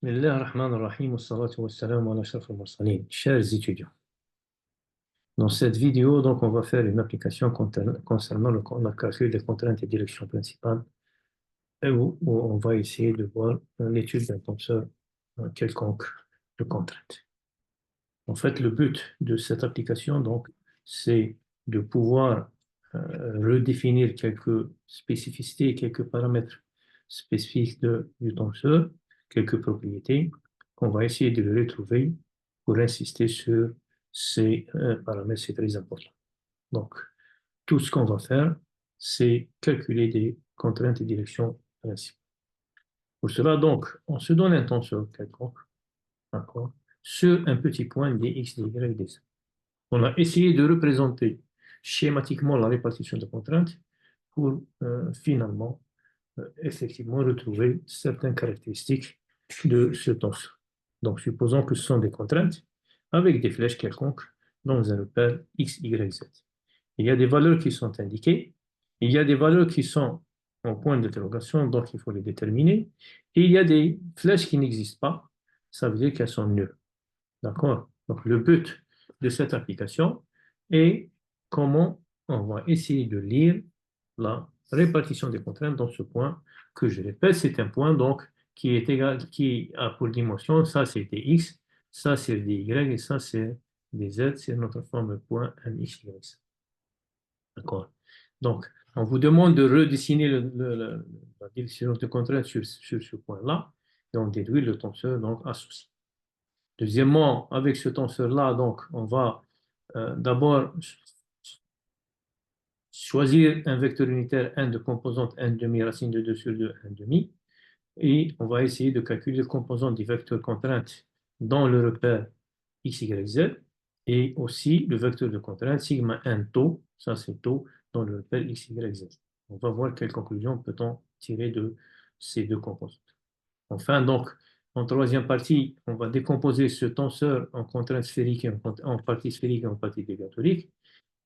Bismillah ar-Rahman ar-Rahim, wassalatu wassalamu ala ashraf al-mursalin. Chers étudiants, dans cette vidéo, donc, on va faire une application concernant le calcul des contraintes et directions principales, et où on va essayer de voir l'étude d'un tenseur quelconque de contraintes. En fait, le but de cette application, donc, c'est de pouvoir redéfinir quelques spécificités, quelques paramètres spécifiques du tenseur, quelques propriétés, qu'on va essayer de les retrouver pour insister sur ces paramètres, c'est très important. Donc, tout ce qu'on va faire, c'est calculer des contraintes et directions principales. Pour cela, donc, on se donne un tenseur quelconque, d'accord, sur un petit point des x, des y, des z. On a essayé de représenter schématiquement la répartition de contraintes pour finalement, effectivement, retrouver certaines caractéristiques de ce tenseur. Donc, supposons que ce sont des contraintes avec des flèches quelconques dans un repère x, y, z. Il y a des valeurs qui sont indiquées, il y a des valeurs qui sont en point d'interrogation, donc il faut les déterminer, et il y a des flèches qui n'existent pas, ça veut dire qu'elles sont nulles. D'accord? Donc, le but de cette application est comment on va essayer de lire la répartition des contraintes dans ce point que je répète, c'est un point donc qui est égal, qui a pour dimension, ça c'est des x, ça c'est des y et ça c'est des z, c'est notre fameux point mx, y. D'accord? Donc, on vous demande de redessiner la direction de contrainte sur ce point-là et on déduit le tenseur donc associé. Deuxièmement, avec ce tenseur-là, donc, on va d'abord choisir un vecteur unitaire n de composante n demi racine de 2 sur 2 n demi, et on va essayer de calculer le composant du vecteur contrainte dans le repère x, y, z, et aussi le vecteur de contrainte sigma n tau, ça c'est tau, dans le repère x, y, z. On va voir quelles conclusions peut-on tirer de ces deux composantes. Enfin, donc, en troisième partie, on va décomposer ce tenseur en contrainte sphérique, en partie sphérique et en partie déviatorique,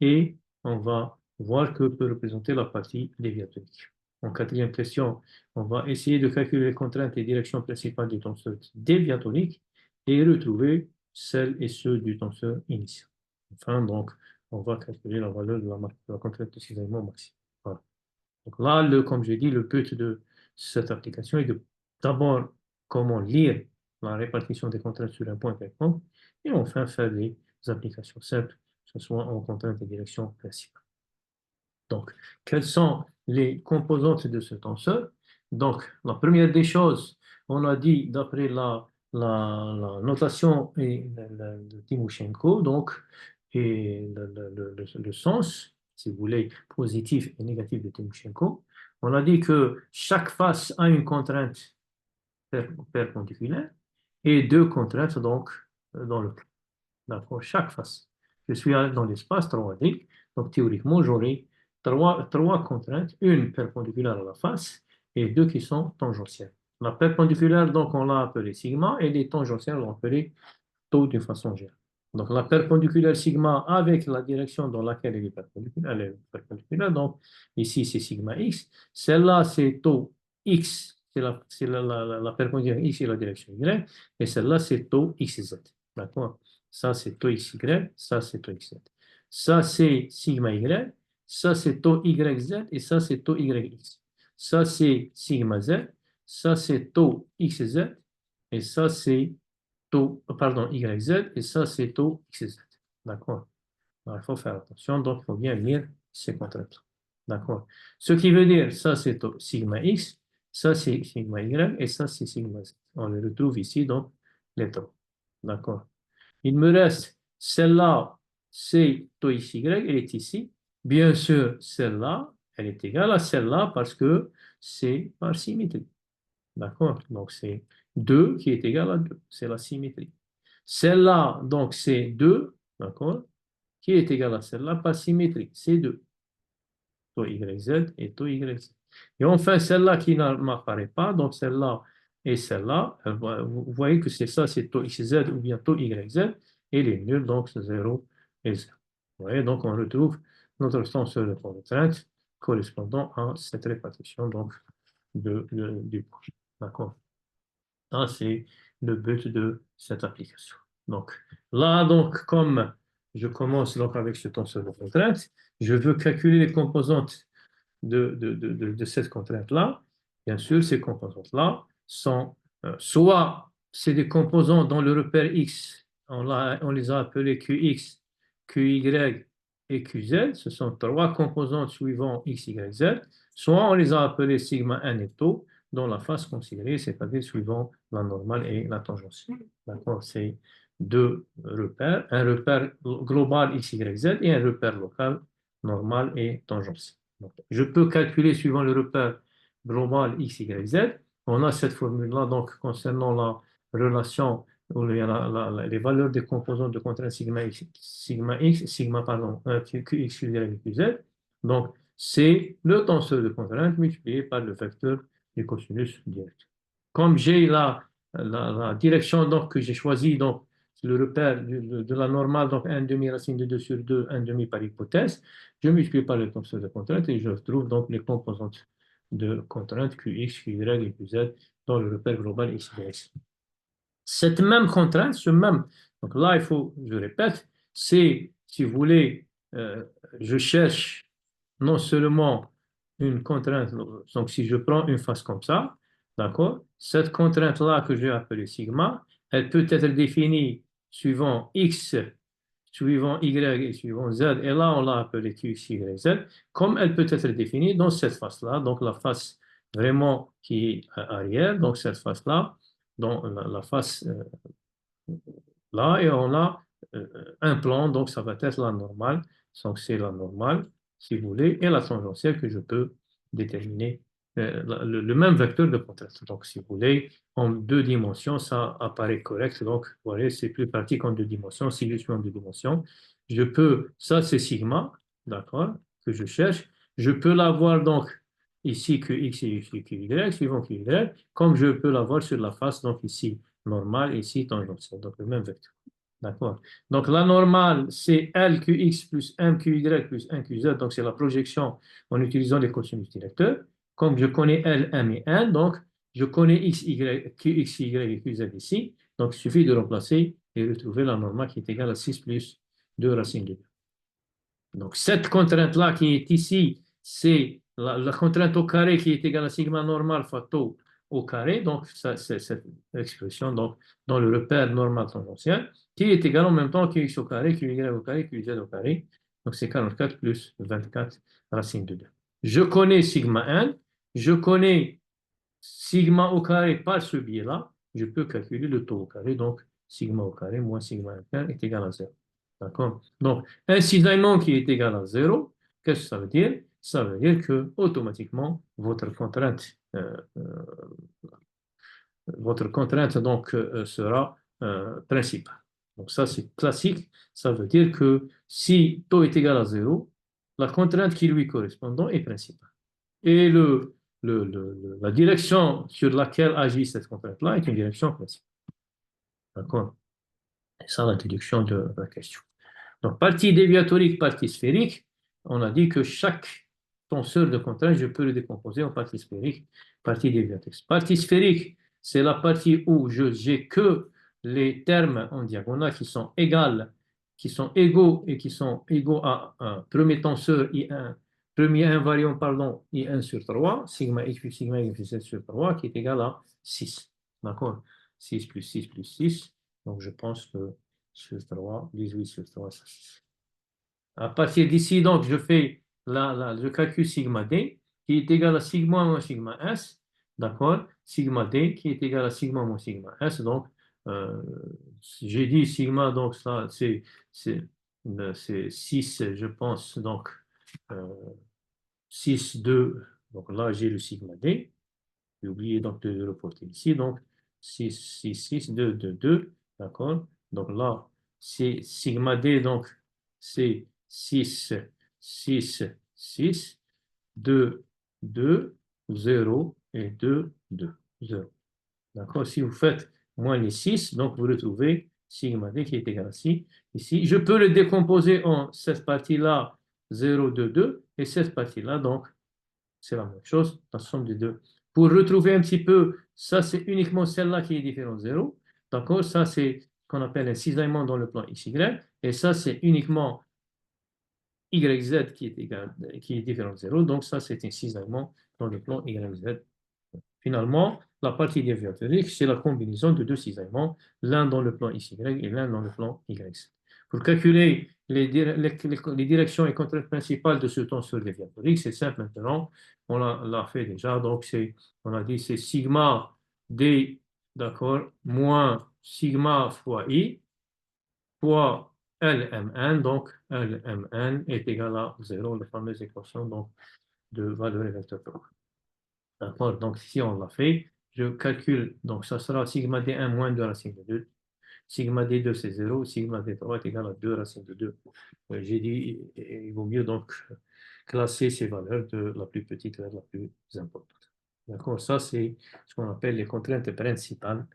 et on va voir que peut représenter la partie déviatorique. En quatrième question, on va essayer de calculer les contraintes et directions principales du tenseur déviatorique et retrouver celles et ceux du tenseur initial. Enfin, donc, on va calculer la valeur de la contrainte de cisaillement maximum. Voilà. Donc là, comme j'ai dit, le but de cette application est de d'abord comment lire la répartition des contraintes sur un point quelconque et enfin faire des applications simples, que ce soit en contrainte et direction principale. Donc, quelles sont les composantes de ce tenseur? Donc, la première des choses, on a dit d'après la notation de Timoshenko, donc, et le sens, si vous voulez, positif et négatif de Timoshenko, on a dit que chaque face a une contrainte perpendiculaire et deux contraintes donc dans le plan. D'accord, chaque face. Je suis dans l'espace 3D, donc théoriquement j'aurai trois contraintes, une perpendiculaire à la face et deux qui sont tangentielles. La perpendiculaire, donc on l'a appelée sigma et les tangentielles, on l'a appelée tau d'une façon générale. Donc la perpendiculaire sigma avec la direction dans laquelle elle est perpendiculaire, donc ici c'est sigma x, celle-là c'est tau x, c'est la perpendiculaire x et la direction y, et celle-là c'est tau xz. D'accord? Ça c'est tau xy, ça c'est tau xz. Ça c'est sigma y, ça c'est tau yz et ça c'est tau yx. Ça c'est sigma z, ça c'est tau xz et ça c'est taux, pardon, YZ, et ça, c'est taux XZ. D'accord? Alors, il faut faire attention, donc il faut bien lire ces contraintes. D'accord? Ce qui veut dire, ça, c'est taux sigma X, ça, c'est sigma Y, et ça, c'est sigma Z. On le retrouve ici, donc, les taux. D'accord? Il me reste celle-là, c'est taux XY, elle est ici. Bien sûr, celle-là, elle est égale à celle-là parce que c'est par symétrie. D'accord? Donc, c'est 2 qui est égal à 2. C'est la symétrie. Celle-là, donc, c'est 2, d'accord? Qui est égal à celle-là par symétrie. C'est 2. Taux YZ et taux YZ. Et enfin, celle-là qui ne m'apparaît pas, donc celle-là et celle-là, vous voyez que c'est ça, c'est taux XZ ou bien taux YZ, et les nuls, donc, c'est 0 et 0. Vous voyez, donc, on retrouve notre tenseur de contrainte correspondant à cette répartition, donc, du point. D'accord? Ça, c'est le but de cette application. Donc, là, donc, comme je commence donc avec ce tenseur de contraintes, je veux calculer les composantes de cette contrainte-là. Bien sûr, ces composantes-là sont soit c'est des composants dans le repère X, on les a appelés QX, QY et QZ, ce sont trois composantes suivant X, Y, Z, soit on les a appelés sigma 1 et tau dans la phase considérée, c'est-à-dire suivant la normale et la tangentielle. D'accord? C'est deux repères, un repère global X, Y, Z et un repère local normal et tangentiel. Donc, je peux calculer suivant le repère global X, Y, Z. On a cette formule-là donc concernant la relation où il y a les valeurs des composants de contrainte sigma, pardon, Qx, Y, Qz. Donc, c'est le tenseur de contrainte multiplié par le vecteur du cosinus direct. Comme j'ai la direction donc, que j'ai choisie, donc le repère de la normale, donc 1 demi racine de 2 sur 2, 1 demi par hypothèse, je multiplie par le tenseur de contrainte et je trouve donc les composantes de contrainte Qx, Qy et Qz dans le repère global X, Y. Cette même contrainte, donc là, il faut, je répète, c'est, si vous voulez, je cherche non seulement une contrainte, donc si je prends une face comme ça, d'accord, cette contrainte-là que j'ai appelée sigma, elle peut être définie suivant x, suivant y et suivant z, et là on l'a appelée qx, y, z, comme elle peut être définie dans cette face-là, donc la face vraiment qui est arrière, donc cette face-là, dans la face là, et on a un plan, donc ça va être la normale. Donc c'est la normale, si vous voulez, et la tangentielle que je peux déterminer le même vecteur de contraste. Donc si vous voulez, en deux dimensions, ça apparaît correct. Donc vous voyez, c'est plus pratique en deux dimensions. Si je suis en deux dimensions, je peux, ça c'est sigma, d'accord, que je cherche. Je peux l'avoir donc ici que x et ici que y, suivant que y, comme je peux l'avoir sur la face, donc ici normale, ici tangentielle, donc le même vecteur. D'accord. Donc la normale, c'est LQX plus MQY plus 1QZ, donc c'est la projection en utilisant les cosinus directeurs. Comme je connais L, M et N, donc je connais X, Y, QX, Y et QZ ici. Donc il suffit de remplacer et retrouver la normale qui est égale à 6 plus 2 racine de 2. Donc cette contrainte-là qui est ici, c'est la contrainte au carré qui est égale à sigma normal fois tau au carré. Donc c'est cette expression donc, dans le repère normal tangentiel qui est égal en même temps qx au carré, qy au carré, qz au carré. Donc c'est 44 plus 24 racine de 2. Je connais sigma 1, je connais sigma au carré par ce biais-là, je peux calculer le taux au carré. Donc sigma au carré moins sigma interne est égal à 0. D'accord? Donc, un signalment qui est égal à 0, qu'est-ce que ça veut dire? Ça veut dire que automatiquement, votre contrainte donc, sera principale. Donc ça, c'est classique. Ça veut dire que si taux est égal à 0, la contrainte qui lui correspond est principale. Et la direction sur laquelle agit cette contrainte-là est une direction principale. D'accord? C'est ça la déduction de la question. Donc, partie déviatorique, partie sphérique, on a dit que chaque tenseur de contrainte, je peux le décomposer en partie sphérique, partie déviatorique. Partie sphérique, c'est la partie où je n'ai que les termes en diagonale qui sont égaux et qui sont égaux à un premier tenseur I1, premier invariant, pardon, I1 sur 3, sigma x plus sigma y plus 7 sur 3, qui est égal à 6. D'accord? 6 plus 6 plus 6. Donc, je pense que sur 3, 18 sur 3, ça 6. À partir d'ici, donc, je calcule sigma d, qui est égal à sigma moins sigma s, d'accord? Sigma d, qui est égal à sigma moins sigma s. Donc, euh, j'ai dit sigma, donc ça, c'est 6, je pense, donc, euh, 6, 2. Donc là, j'ai le sigma d. J'ai oublié donc de le reporter ici. Donc, 6, 6, 6, 2, 2, 2. D'accord? Donc là, c'est sigma d, donc c'est 6, 6, 6, 2, 2, 0 et 2, 2, 0. D'accord? Si vous faites moins les 6, donc vous retrouvez sigma d qui est égal à 6. Ici, je peux le décomposer en cette partie-là, 0, 2, 2, et cette partie-là, donc c'est la même chose, la somme des deux Pour retrouver un petit peu, ça c'est uniquement celle-là qui est différente de 0. D'accord? Ça c'est ce qu'on appelle un cisaillement dans le plan XY. Et ça c'est uniquement YZ qui est différent de 0. Donc ça c'est un cisaillement dans le plan YZ. Finalement, la partie déviatorique, c'est la combinaison de deux cisaillements, l'un dans le plan XY et l'un dans le plan YZ. Pour calculer les directions et contraintes principales de ce tenseur déviatorique, c'est simple maintenant, on l'a fait déjà, donc on a dit c'est sigma D, d'accord, moins sigma fois I, fois LMN, donc LMN est égal à 0, la fameuse équation donc, de valeur et vecteur propre. D'accord, donc si on l'a fait, je calcule, donc ça sera sigma D1 moins 2 racine de 2. Sigma D2 c'est 0, sigma D3 est égal à 2 racine de 2. J'ai dit, il vaut mieux donc classer ces valeurs de la plus petite vers la plus importante. D'accord, ça c'est ce qu'on appelle les contraintes principales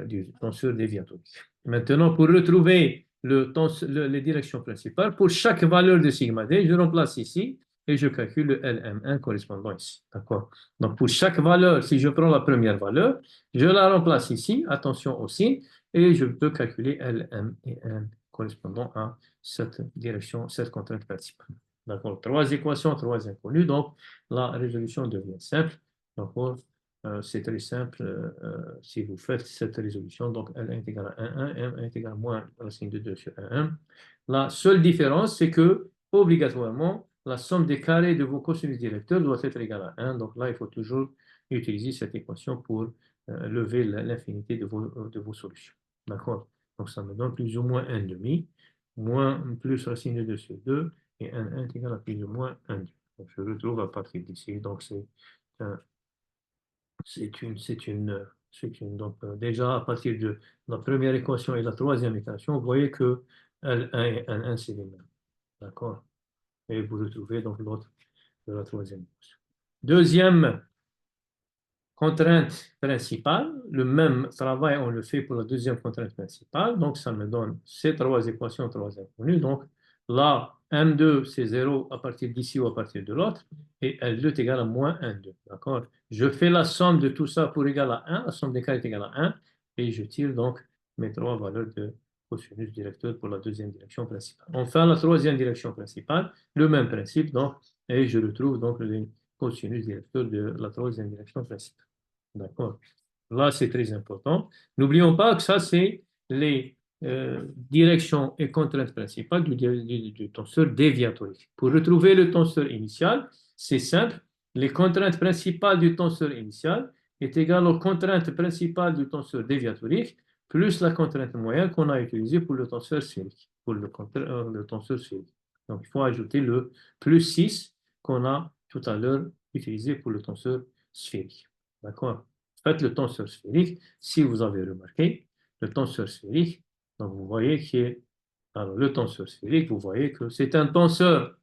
du tenseur déviatorique. Maintenant, pour retrouver les directions principales, pour chaque valeur de sigma D, je remplace ici et je calcule le LM1 correspondant ici. D'accord? Donc, pour chaque valeur, si je prends la première valeur, je la remplace ici, attention au signe, et je peux calculer LM et N correspondant à cette direction, cette contrainte principale. D'accord? Trois équations, trois inconnues, donc la résolution devient simple. D'accord? C'est très simple si vous faites cette résolution. Donc, L est égal à 1, 1, M est égal à moins racine de 2 sur 1, 1. La seule différence, c'est que, obligatoirement, la somme des carrés de vos cosinus directeurs doit être égale à 1. Donc là, il faut toujours utiliser cette équation pour lever l'infinité de vos solutions. D'accord? Donc, ça me donne plus ou moins 1 demi, moins plus racine de 2 sur 2, et 1 est égal à plus ou moins 1 demi. Donc, je retrouve à partir d'ici. Donc, donc, déjà, à partir de la première équation et la troisième équation, vous voyez que L1 et L1, c'est les mêmes. D'accord? Et vous retrouvez donc l'autre de la troisième équation. Deuxième contrainte principale, le même travail, on le fait pour la deuxième contrainte principale. Donc, ça me donne ces trois équations, trois inconnues. Donc, là, M2, c'est 0 à partir d'ici ou à partir de l'autre. Et L2 est égal à moins 1, 2. D'accord? Je fais la somme de tout ça pour égal à 1. La somme des cas est égale à 1. Et je tire donc mes trois valeurs de cosinus directeur pour la deuxième direction principale. Enfin, la troisième direction principale, le même principe. Donc, et je retrouve donc les cosinus directeurs de la troisième direction principale. D'accord. Là, c'est très important. N'oublions pas que ça, c'est les directions et contraintes principales du tenseur déviatorique. Pour retrouver le tenseur initial, c'est simple. Les contraintes principales du tenseur initial est égale aux contraintes principales du tenseur déviatorique plus la contrainte moyenne qu'on a utilisée pour le tenseur sphérique. Pour le tenseur sphérique. Donc, il faut ajouter le plus 6 qu'on a tout à l'heure utilisé pour le tenseur sphérique. D'accord? Faites le tenseur sphérique. Si vous avez remarqué, le tenseur sphérique, donc vous voyez que le tenseur sphérique, vous voyez que c'est un tenseur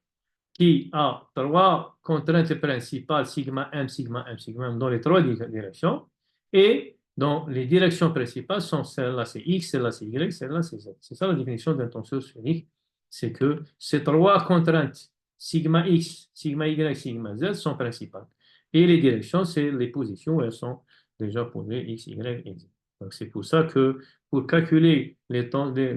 qui a trois contraintes principales, sigma m, sigma m, sigma m, dans les trois directions. Et dans les directions principales sont celle-là, c'est x, celle-là, c'est y, celle-là, c'est z. C'est ça la définition d'un tenseur sphérique. C'est que ces trois contraintes, sigma x, sigma y, sigma z, sont principales. Et les directions, c'est les positions où elles sont déjà posées, x, y et z. Donc, c'est pour ça que pour calculer les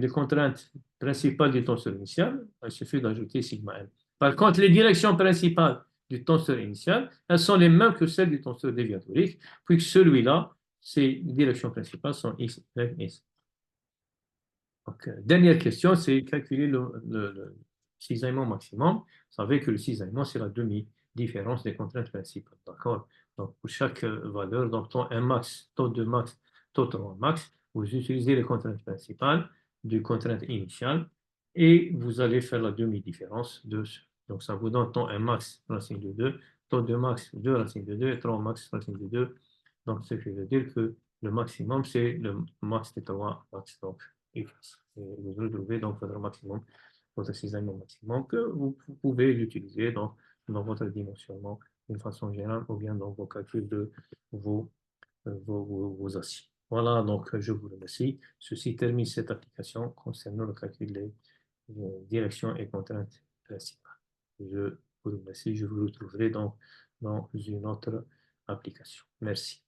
contraintes principales du tenseur initial, il suffit d'ajouter sigma m. Par contre, les directions principales du tenseur initial, elles sont les mêmes que celles du tenseur déviatorique, puisque celui-là, ses directions principales sont x, y et z. Donc, dernière question, c'est calculer le cisaillement maximum. Vous savez que le cisaillement, c'est la demi-différence des contraintes principales. D'accord? Donc, pour chaque valeur, donc ton 1 max, ton 2 max, ton 3 max, vous utilisez les contraintes principales du contrainte initiale et vous allez faire la demi-différence de ce. Donc, ça vous donne ton 1 max racine de 2, ton 2 max 2 racine de 2 et 3 max racine de 2. Donc, ce qui veut dire que le maximum, c'est le max de 3 max. Donc, et vous retrouvez donc votre maximum, votre cisaillement maximum que vous pouvez l'utiliser dans votre dimensionnement d'une façon générale ou bien dans vos calculs de vos aciers. Voilà, donc je vous remercie. Ceci termine cette application concernant le calcul des directions et contraintes principales. Je vous remercie. Je vous retrouverai donc dans une autre application. Merci.